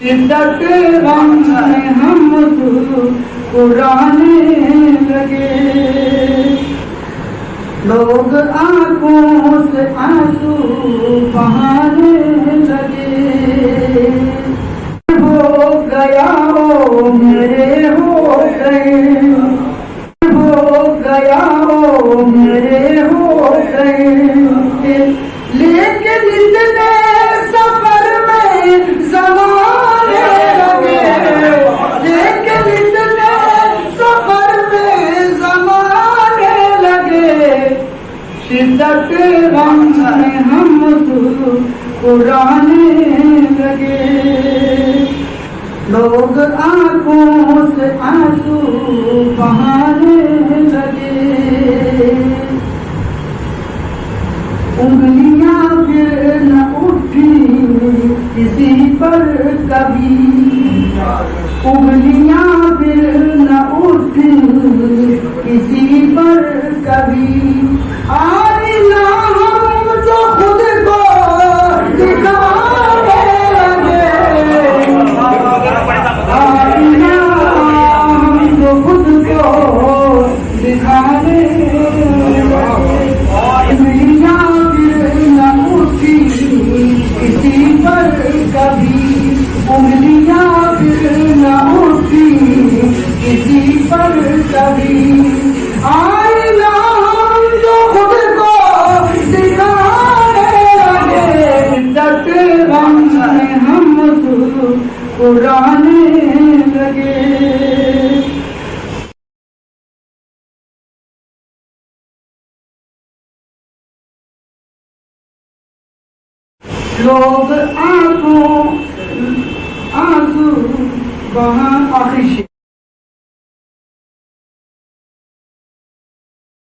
शिद्दत गम में हम मुस्कुराने लगे, लोग आंखों से आंसू बहाने लगे। हो गया ओ मेरे हो गए, हो गया ओ मेरे हो गए, लेकिन इतने सफर में ज़माने लगे, लेकिन इतने सफर में ज़माने लगे। शिद्दत गम में हम मुस्कुराने लगे, लोग आंखों से आंसू बहाने लगे। उंगलियां फिर न उठी किसी पर कभी, उंगलियां फिर न उठी किसी पर कभी। आईना हम जो खुद को दिखाने लगे, आईना हम जो खुद को दिखाने लगे। उंगलियां फिर न उठी किसी पर कभी, उंगलियां फिर न उठी किसी पर कभी। आईना हम जो खुद को दिखाने लगे, शिद्दत गम में हम मुस्कुराने लगे। लोग आंखों आंसू बहा आखिरी